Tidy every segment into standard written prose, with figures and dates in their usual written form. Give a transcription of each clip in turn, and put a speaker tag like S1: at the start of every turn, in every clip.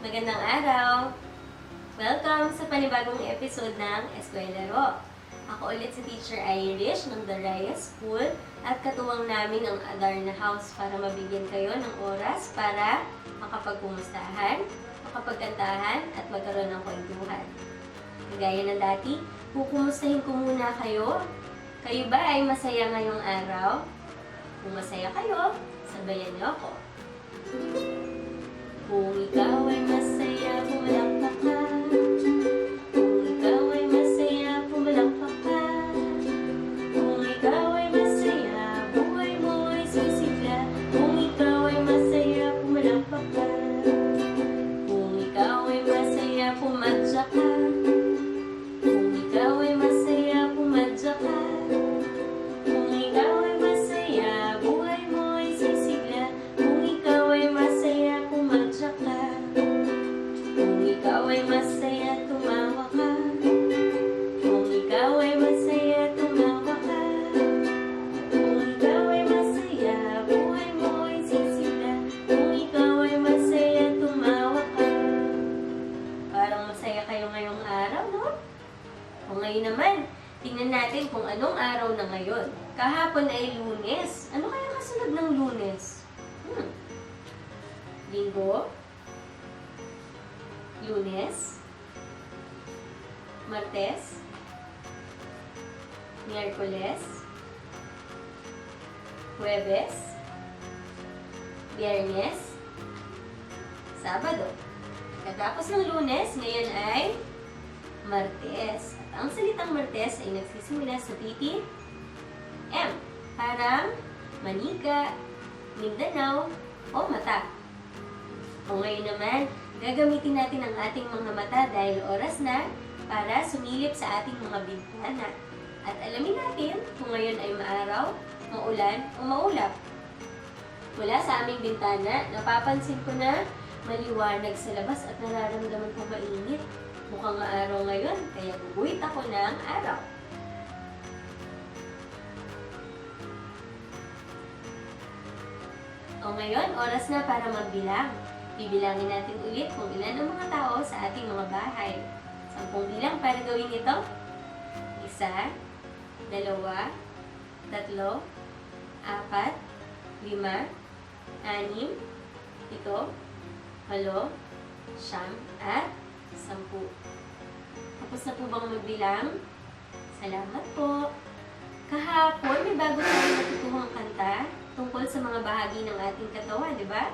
S1: Magandang araw! Welcome sa panibagong episode ng Eskwelaro. Ako ulit si Teacher Irish ng The Raya School at katuwang namin ang Adarna House para mabigyan kayo ng oras para makapagkumustahan, makapagkantahan at magkaroon ng kwentuhan. Gaya ng dati, kukumustahin ko muna kayo. Kayo ba ay masaya ngayong araw? Kung masaya kayo, sabayan niyo ako. Kung ikaw ay masaya, pumalakpak ka. Kung ikaw ay masaya, pumalakpak ka. Kung ikaw ay masaya, buhay mo ay sisigla. Kung ikaw ay masaya, pumalakpak ka. Kung ikaw ay masaya, pumadya ka. Kung ikaw ay masaya, pumadya ka. Kung ikaw ay masaya, buhay mo ay sisigla. Kung ikaw ay masaya, pumadya ka. Kung ikaw ay masaya, tumawa ka. Kung ikaw ay masaya, tumawa ka. Kung ikaw ay masaya, buhay mo ay sisigla. Kung ikaw ay masaya, tumawa ka. Parang masaya kayo ngayong araw, no? O ngayon naman, tingnan natin kung anong araw na ngayon. Kahapon ay Lunes. Ano kaya kasunod ng Lunes? Linggo? Lunes? Martes? Miyerkules? Huwebes? Biyernes? Sabado? Katapos ng Lunes, ngayon ay Martes. At ang salitang Martes ay nagsisimula sa titi M. Parang manika, Mindanao, o mata. O ngayon naman, gagamitin natin ang ating mga mata dahil oras na para sumilip sa ating mga bintana. At alamin natin kung ngayon ay maaraw, maulan, o maulap. Mula sa aming bintana, napapansin ko na maliwanag sa labas at nararamdaman ko mainit. Mukhang maaraw ngayon, kaya guguhit ako ng araw. O ngayon, oras na para magbilang. Bibilangin natin ulit kung ilan ang mga tao sa ating mga bahay. 10 bilang para gawin ito. 1, 2, 3, 4, 5, 6, 7, 8, 9, 10, at 10. Tapos na po bang magbilang? Salamat po! Kahapon, may bago tayong natutuhang kanta tungkol sa mga bahagi ng ating katawan, di ba?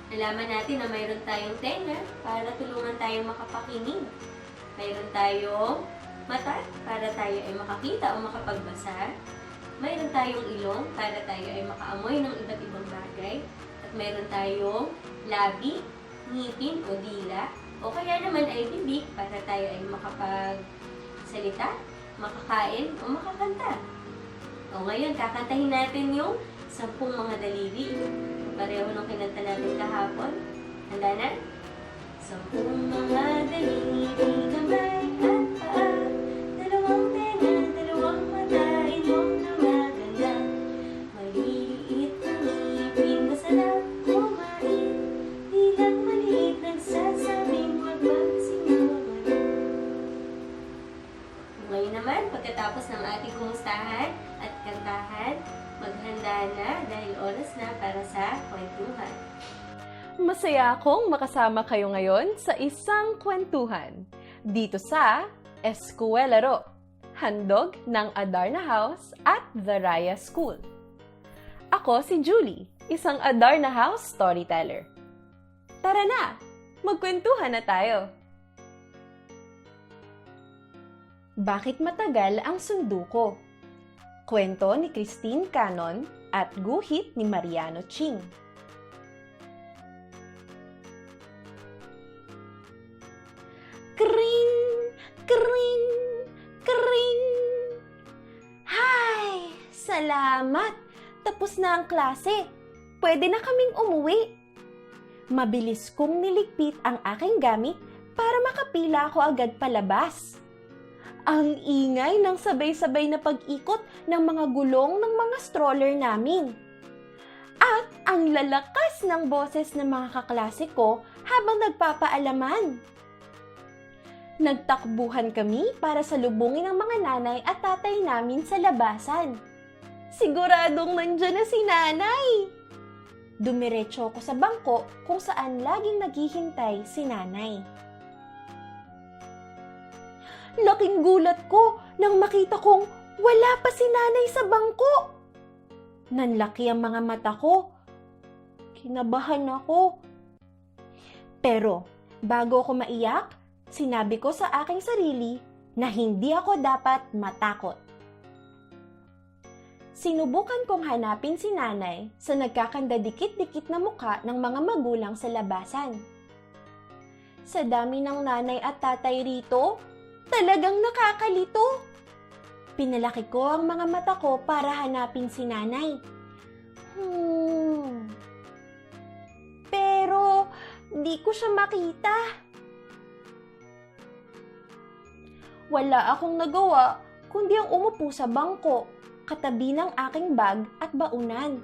S1: Nalaman natin na mayroon tayong tenga para tulungan tayong makapakinig. Mayroon tayong mata para tayo ay makakita o makapagbasa. Mayroon tayong ilong para tayo ay makaamoy ng iba't ibang bagay. At mayroon tayong labi, ngipin o dila, o kaya naman ay bibig para tayo ay makapagsalita, makakain o makakanta. O ngayon, kakantahin natin yung 10 mga daliri. Pareho nung kinanta natin kahapon. Handa na? 10 mga daliri, kamay at paa, 2 tenga, 2 mata, ilong na maganda. Maliliit na ngipin, masarap kumain, dilang maliit, nagsasabing wag magsinungaling. Ngayon naman, pagkatapos ng ating kumustahan at kantahan, maghanda na dahil oras na para sa kwentuhan.
S2: Masaya akong makasama kayo ngayon sa isang kwentuhan dito sa Eskwelaro, handog ng Adarna House at The Raya School. Ako si Julie, isang Adarna House storyteller. Tara na, magkwentuhan na tayo! Bakit matagal ang sunduko? Kwento ni Christine Canon at guhit ni Mariano Ching. Kring! Kring! Kring! Hay! Salamat! Tapos na ang klase. Pwede na kaming umuwi. Mabilis kong niligpit ang aking gamit para makapila ako agad palabas. Ang ingay ng sabay-sabay na pag-ikot ng mga gulong ng mga stroller namin. At ang lalakas ng boses ng mga kaklase ko habang nagpapaalaman. Nagtakbuhan kami para salubungin ang mga nanay at tatay namin sa labasan. Siguradong nandyan na si nanay. Dumiretso ako sa bangko kung saan laging naghihintay si nanay. Laking gulat ko nang makita kong wala pa si nanay sa bangko. Nanlaki ang mga mata ko. Kinabahan ako. Pero bago ako maiyak, sinabi ko sa aking sarili na hindi ako dapat matakot. Sinubukan kong hanapin si nanay sa nagkakandadikit-dikit na muka ng mga magulang sa labasan. Sa dami ng nanay at tatay rito, talagang nakakalito. Pinalaki ko ang mga mata ko para hanapin si nanay. Pero di ko siya makita. Wala akong nagawa kundi ang umupo sa bangko, katabi ng aking bag at baunan.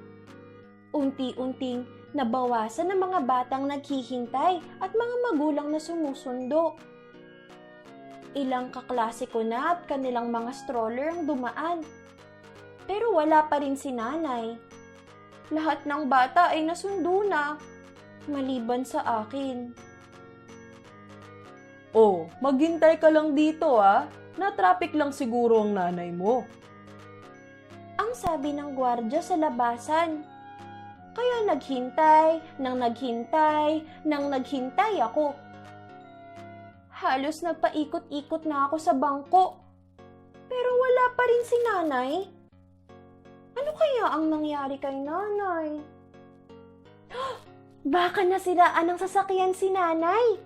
S2: Unti-unting nabawasan ng mga batang naghihintay at mga magulang na sumusundo. Ilang kaklase ko na at kanilang mga stroller ang dumaan. Pero wala pa rin si nanay. Lahat ng bata ay nasundo na, maliban sa akin.
S3: Oh, maghintay ka lang dito ah. Na-traffic lang siguro ang nanay mo.
S2: Ang sabi ng gwardiya sa labasan. Kaya naghintay ako. Halos nagpaikot-ikot na ako sa bangko. Pero wala pa rin si nanay. Ano kaya ang nangyari kay nanay? Baka nasiraan ng sasakyan si nanay.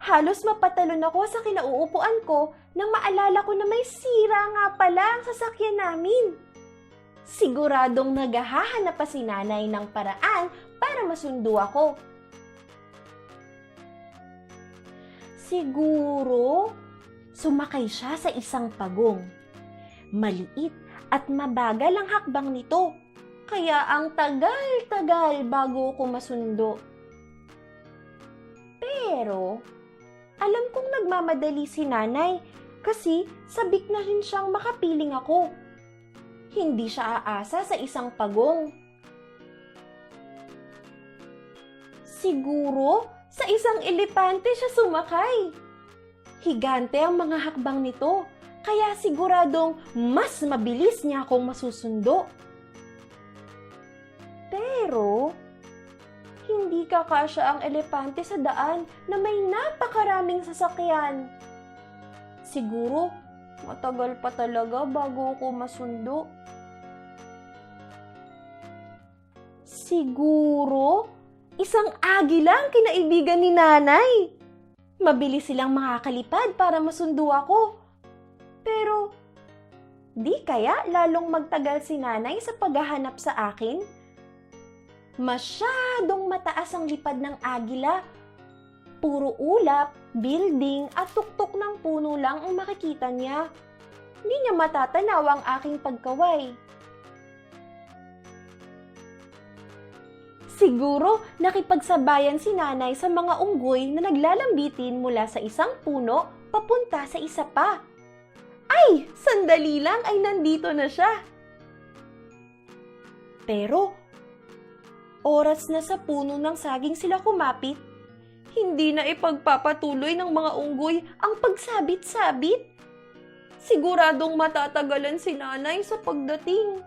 S2: Halos mapatalon ako sa kinauupuan ko nang maalala ko na may sira nga pala ang sasakyan namin. Siguradong naghahanap pa si nanay ng paraan para masundo ako. Siguro, sumakay siya sa isang pagong. Maliit at mabagal ang hakbang nito, kaya ang tagal-tagal bago ko masundo. Pero, alam kong nagmamadali si nanay kasi sabik na rin siyang makapiling ako. Hindi siya aasa sa isang pagong. Siguro, sa isang elepante siya sumakay. Higante ang mga hakbang nito, kaya siguradong mas mabilis niya akong masusundo. Pero, hindi kakasya ang elepante sa daan na may napakaraming sasakyan. Siguro, matagal pa talaga bago ako masundo. Siguro, isang agila ang kinaibigan ni nanay. Mabilis silang makakalipad para masundo ako. Pero, di kaya lalong magtagal si nanay sa paghahanap sa akin? Masyadong mataas ang lipad ng agila. Puro ulap, building at tuktok ng puno lang ang makikita niya. Hindi niya matatanaw ang aking pagkaway. Siguro nakipagsabayan si nanay sa mga unggoy na naglalambitin mula sa isang puno papunta sa isa pa. Ay, sandali lang ay nandito na siya. Pero, oras na sa puno ng saging sila kumapit, hindi na ipagpapatuloy ng mga unggoy ang pagsabit-sabit. Siguradong matatagalan si nanay sa pagdating.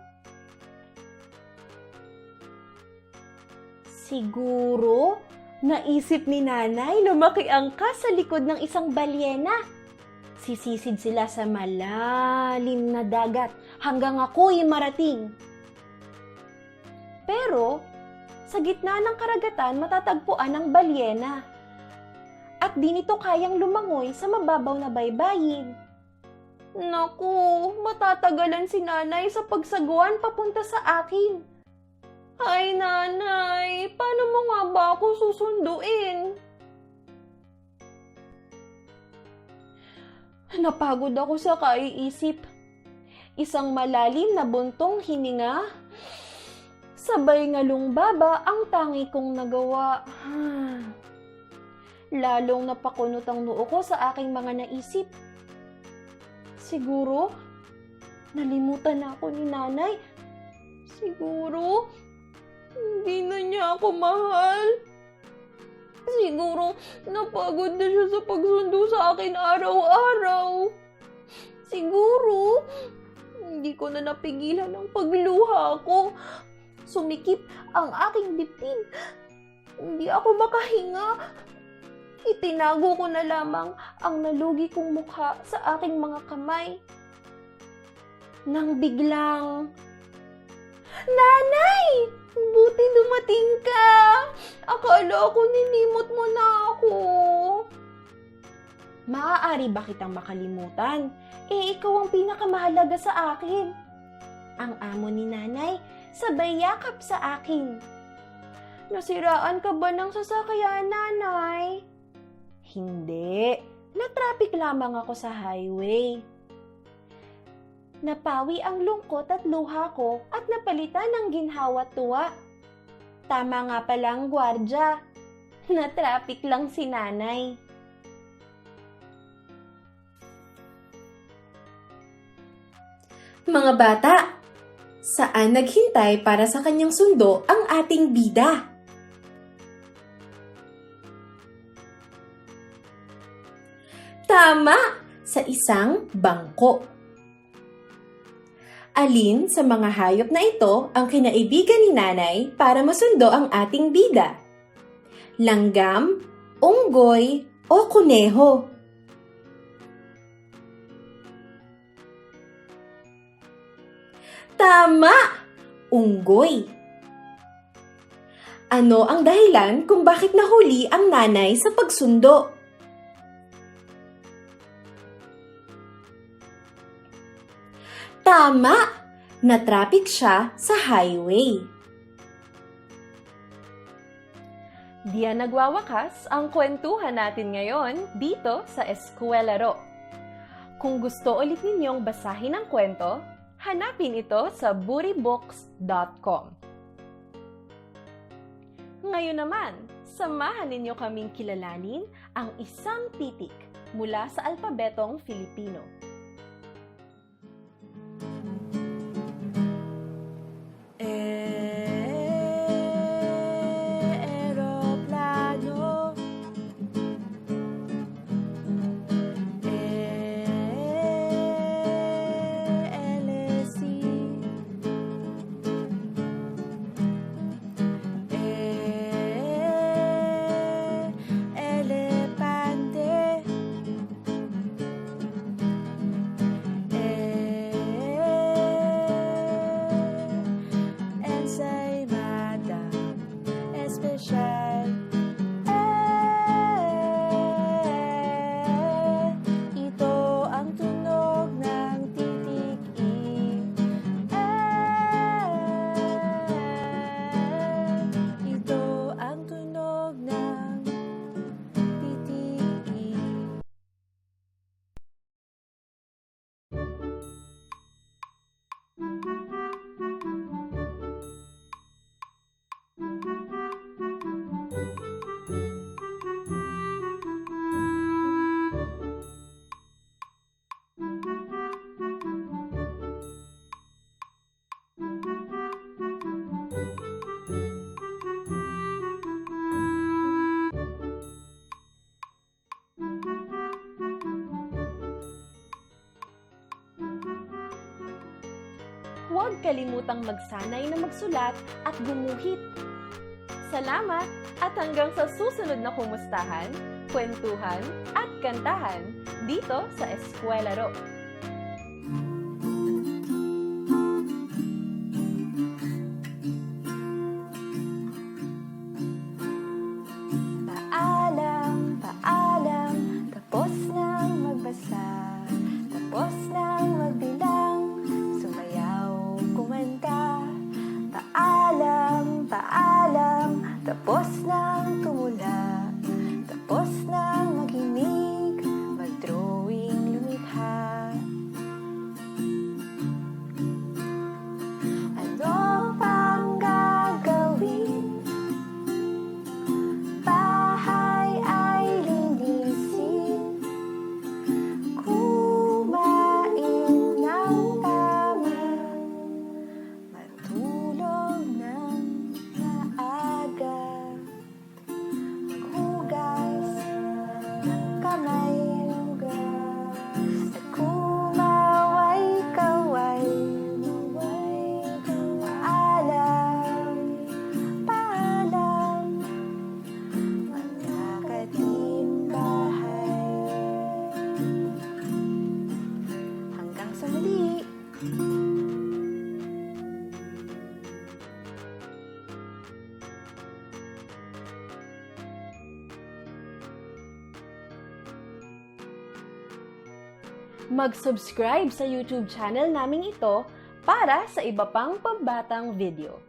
S2: Siguro, naisip ni nanay na makiangkas sa likod ng isang balyena. Sisisid sila sa malalim na dagat hanggang ako'y marating. Pero, sa gitna ng karagatan matatagpuan ang balyena. At di nito kayang lumangoy sa mababaw na baybayin. Naku, matatagalan si nanay sa pagsaguan papunta sa akin. Ay nanay, paano mo nga ba ako susunduin? Napagod ako sa kaiisip. Isang malalim na buntong hininga. Sabay ngalungbaba ang tangi kong nagawa.
S3: lalong napakunot ang noo ko sa aking mga naisip. Siguro, nalimutan na ako ni nanay. Siguro, hindi na niya ako mahal. Siguro, napagod na siya sa pagsundo sa akin araw-araw. Siguro, hindi ko na napigilan ang pagluha ko. Sumikip ang aking dibdib. Hindi ako makahinga. Itinago ko na lamang ang nalugi kong mukha sa aking mga kamay. Nang biglang, "Nanay! Buti dumating ka! Akala ko nilimot mo na ako." Maaari ba kitang makalimutan? Ikaw ang pinakamahalaga sa akin. Ang amo ni nanay, sabay yakap sa akin. Nasiraan ka ba ng sasakyan, nanay? Hindi. Na-traffic lamang ako sa highway. Napawi ang lungkot at luha ko at napalitan ng ginhawa at tuwa. Tama nga palang gwardya. Na-traffic lang si nanay.
S4: Mga bata, saan naghintay para sa kanyang sundo ang ating bida? Tama! Sa isang bangko. Alin sa mga hayop na ito ang kinaibigan ni nanay para masundo ang ating bida? Langgam, unggoy, o kuneho? Tama! Unggoy. Ano ang dahilan kung bakit nahuli ang nanay sa pagsundo? Tama! Na-traffic siya sa highway.
S2: Diyan nagwawakas ang kwentuhan natin ngayon dito sa Eskwelaro. Kung gusto ulit ninyong basahin ang kwento, hanapin ito sa buribooks.com. Ngayon naman, samahan ninyo kaming kilalanin ang isang titik mula sa alpabetong Filipino.
S3: Eroplano. LSC. Elepante. Ensaymada especial. Ito ang tunog ng titik I. Ito ang tunog ng titik I.
S2: Huwag kalimutang magsanay na magsulat at gumuhit. Salamat at hanggang sa susunod na kumustahan, kwentuhan at kantahan dito sa Eskwelaro.
S3: Paalam, paalam, tapos nang magbasa, tapos nang magbilang, sumayaw, kumanta. Paalam, paalam, tapos nang tumula, tapos nang makinig, mag-drawing, lumikha. Ano pang gagawin? Bahay ay
S2: Mag-subscribe sa YouTube channel naming ito para sa iba pang pambatang video.